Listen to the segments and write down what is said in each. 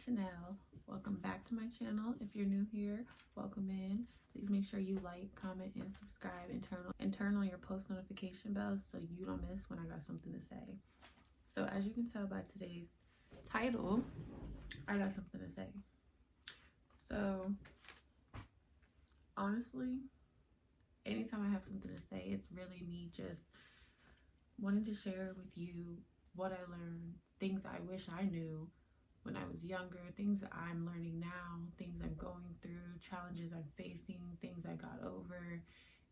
Chanel. Welcome back to my channel. If you're new here, welcome in. Please make sure you like, comment, and subscribe and turn on your post notification bells so you don't miss when I got something to say. So as you can tell by today's title, I got something to say. So honestly, anytime I have something to say, it's really me just wanting to share with you what I learned, things I wish I knew when I was younger, things that I'm learning now, things I'm going through, challenges I'm facing, things I got over,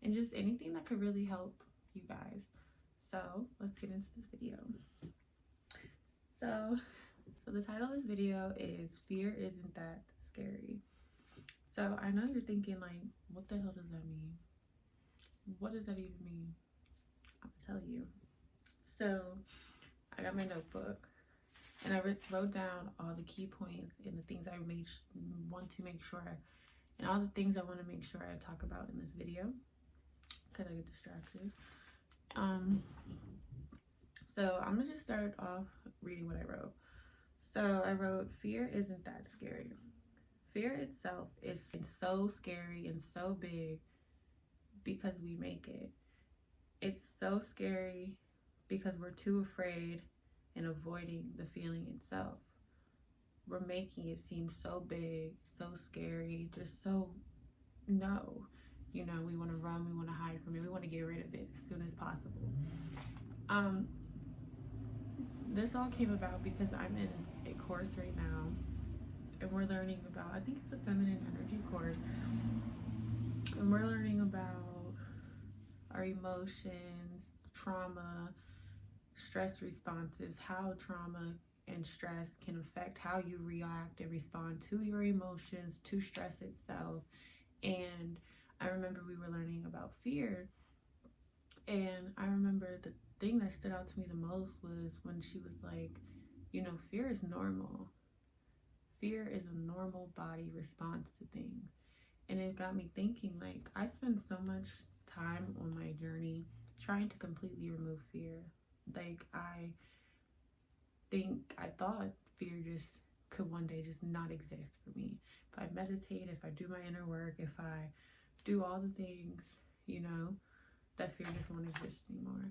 and just anything that could really help you guys. So let's get into this video. So the title of this video is Fear Isn't That Scary. So I know you're thinking like, what the hell does that mean? What does that even mean? I'll tell you. So I got my notebook and I wrote down all the key points and the things I want to make sure, and all the things I want to make sure I talk about in this video, because I get distracted. So I'm gonna just start off reading what I wrote. So I wrote, fear isn't that scary. Fear itself is so scary and so big because we make it. It's so scary because we're too afraid and avoiding the feeling itself. We're making it seem so big, so scary, just so no. You know, we want to run, we want to hide from it, we want to get rid of it as soon as possible. This all came about because I'm in a course right now and we're learning about, I think it's a feminine energy course, and we're learning about our emotions, trauma, stress responses, how trauma and stress can affect how you react and respond to your emotions, to stress itself. And I remember we were learning about fear, and I remember the thing that stood out to me the most was when she was like, you know, fear is normal. Fear is a normal body response to things. And it got me thinking, like, I spend so much time on my journey trying to completely remove fear. Like, I thought fear just could one day just not exist for me. If I meditate, if I do my inner work, if I do all the things, you know, that fear just won't exist anymore.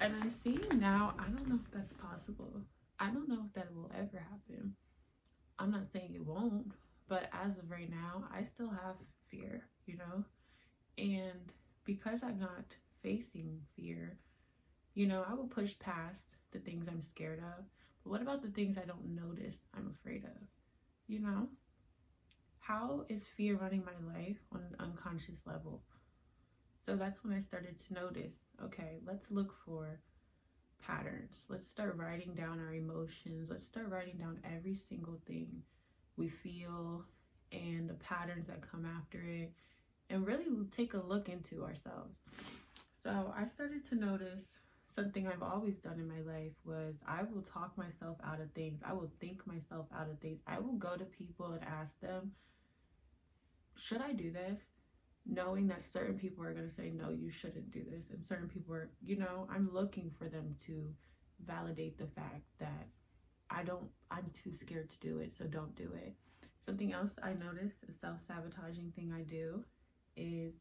And I'm seeing now, I don't know if that's possible. I don't know if that will ever happen. I'm not saying it won't, but as of right now, I still have fear, you know? And because I'm not facing fear, you know, I will push past the things I'm scared of. But what about the things I don't notice I'm afraid of? You know? How is fear running my life on an unconscious level? So that's when I started to notice, okay, let's look for patterns. Let's start writing down our emotions. Let's start writing down every single thing we feel and the patterns that come after it, and really take a look into ourselves. So I started to notice something I've always done in my life was I will talk myself out of things. I will think myself out of things. I will go to people and ask them, should I do this? Knowing that certain people are going to say, no, you shouldn't do this. And certain people are, you know, I'm looking for them to validate the fact that I'm too scared to do it, so don't do it. Something else I noticed, a self-sabotaging thing I do, is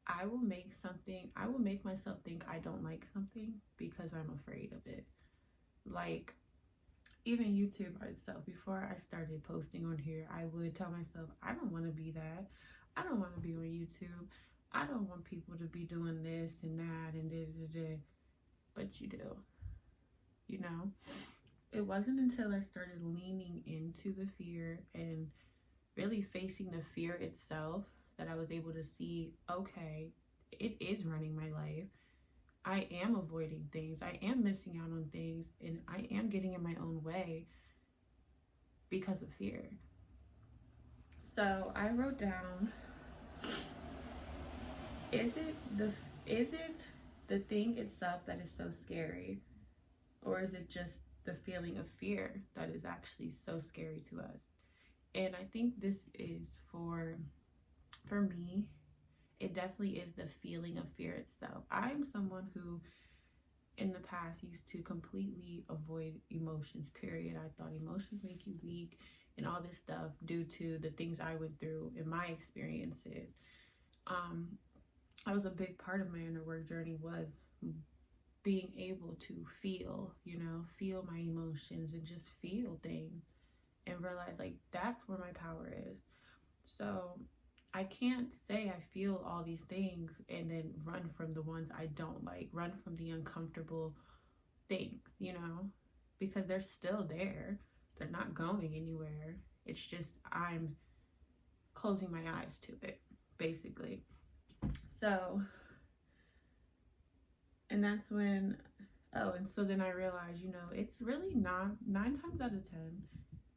I will make myself think I don't like something because I'm afraid of it. Like, even YouTube itself, before I started posting on here, I would tell myself, I don't want to be that. I don't want to be on YouTube. I don't want people to be doing this and that and da-da-da-da. But you do, you know? It wasn't until I started leaning into the fear and really facing the fear itself that I was able to see, okay, it is running my life. I am avoiding things. I am missing out on things. And I am getting in my own way because of fear. So I wrote down, is it the thing itself that is so scary? Or is it just the feeling of fear that is actually so scary to us? And I think this is for me, it definitely is the feeling of fear itself. I'm someone who in the past used to completely avoid emotions, period. I thought emotions make you weak and all this stuff due to the things I went through in my experiences. I was a big part of my inner work journey was being able to feel, feel my emotions and just feel things and realize like that's where my power is. So I can't say I feel all these things and then run from the ones I don't like, run from the uncomfortable things, because they're still there. They're not going anywhere. It's just I'm closing my eyes to it, basically. So, and that's when, and so then I realized, it's really not, 9 times out of 10,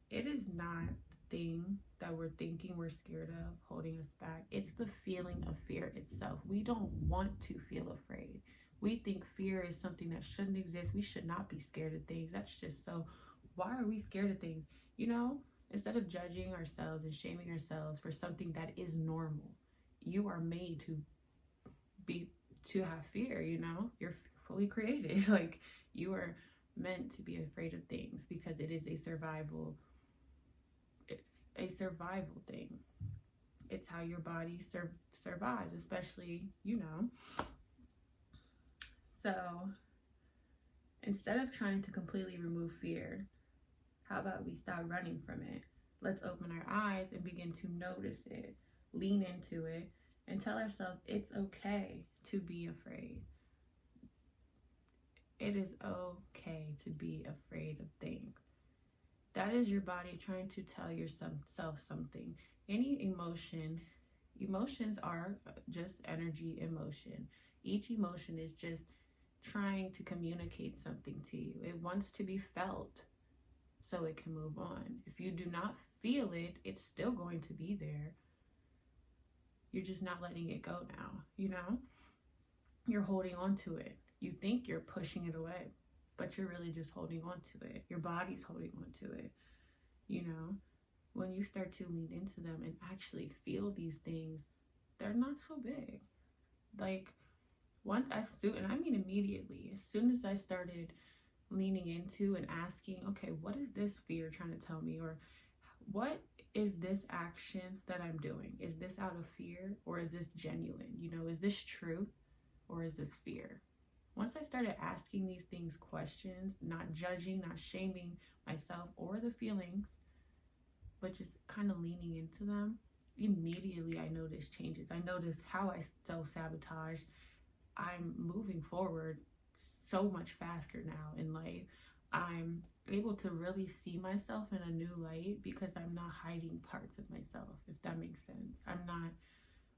it is not the thing that we're thinking we're scared of holding us back. It's the feeling of fear itself. We don't want to feel afraid. We think fear is something that shouldn't exist. We should not be scared of things. That's just so, why are we scared of things? Instead of judging ourselves and shaming ourselves for something that is normal, you are made to have fear, you're fully created. Like, you are meant to be afraid of things because it is a survival thing. It's how your body survives, especially, So instead of trying to completely remove fear, how about we stop running from it? Let's open our eyes and begin to notice it, lean into it, and tell ourselves it's okay to be afraid. It is okay to be afraid of things. That is your body trying to tell yourself something. Any emotions are just energy in motion. Each emotion is just trying to communicate something to you. It wants to be felt so it can move on. If you do not feel it, it's still going to be there. You're just not letting it go now, You're holding on to it. You think you're pushing it away, but you're really just holding on to it. Your body's holding on to it, When you start to lean into them and actually feel these things, they're not so big. Like, and I mean immediately, as soon as I started leaning into and asking, okay, what is this fear trying to tell me? Or what is this action that I'm doing? Is this out of fear or is this genuine? Is this truth or is this fear? Once I started asking these things questions, not judging, not shaming myself or the feelings, but just kind of leaning into them, immediately I noticed changes. I noticed how I self-sabotage. I'm moving forward so much faster now in life. I'm able to really see myself in a new light because I'm not hiding parts of myself, if that makes sense. I'm not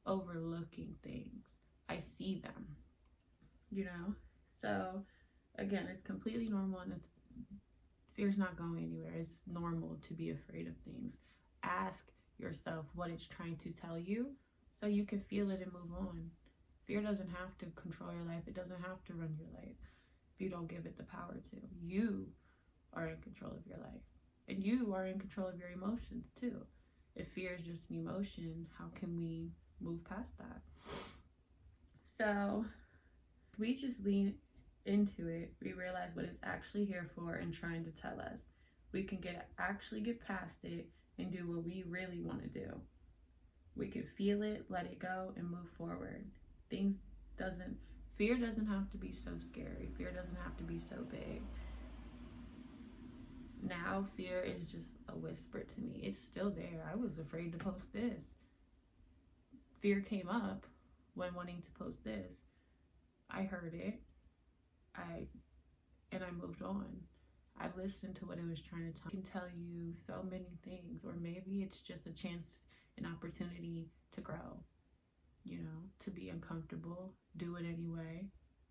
overlooking things. I see them, So again, it's completely normal and fear's not going anywhere. It's normal to be afraid of things. Ask yourself what it's trying to tell you so you can feel it and move on. Fear doesn't have to control your life. It doesn't have to run your life if you don't give it the power to. You are in control of your life. And you are in control of your emotions too. If fear is just an emotion, how can we move past that? So we just lean into it, we realize what it's actually here for and trying to tell us. We can actually get past it and do what we really want to do. We can feel it, let it go, and move forward. Fear doesn't have to be so scary. Fear doesn't have to be so big. Now fear is just a whisper to me. It's still there. I was afraid to post this. Fear came up when wanting to post this. I heard it. I moved on. I listened to what it was trying to tell me. It can tell you so many things, or maybe it's just a chance, an opportunity to grow, to be uncomfortable, do it anyway,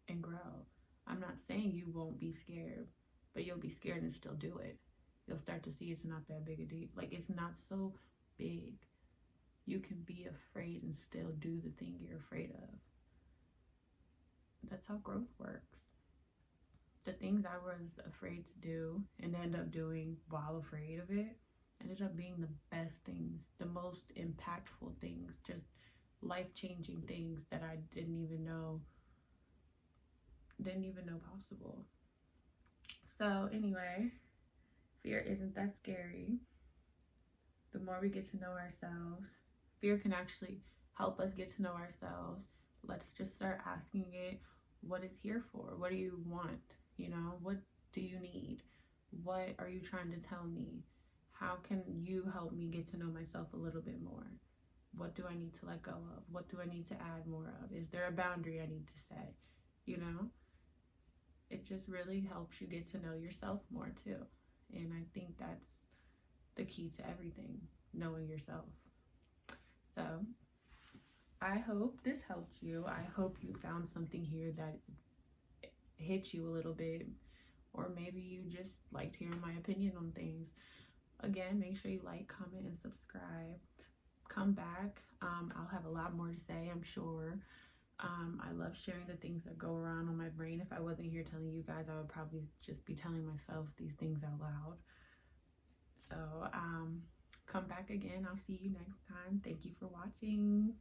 and grow. I'm not saying you won't be scared, but you'll be scared and still do it. You'll start to see it's not that big a deal. Like, it's not so big. You can be afraid and still do the thing you're afraid of. That's how growth works. The things I was afraid to do and end up doing while afraid of it ended up being the best things, the most impactful things, just life-changing things that I didn't even know didn't even know possible. So anyway, fear isn't that scary. The more we get to know ourselves, fear can actually help us get to know ourselves. Let's just start asking it what it's here for. What do you want? You know, what do you need? What are you trying to tell me? How can you help me get to know myself a little bit more? What do I need to let go of? What do I need to add more of? Is there a boundary I need to set? You know, it just really helps you get to know yourself more too. And I think that's the key to everything, knowing yourself. So I hope this helped you. I hope you found something here that hit you a little bit, or maybe you just liked hearing my opinion on things. Again, make sure you like, comment, and subscribe. Come back. I'll have a lot more to say, I'm sure. I love sharing the things that go around on my brain. If I wasn't here telling you guys, I would probably just be telling myself these things out loud. So come back again. I'll see you next time. Thank you for watching.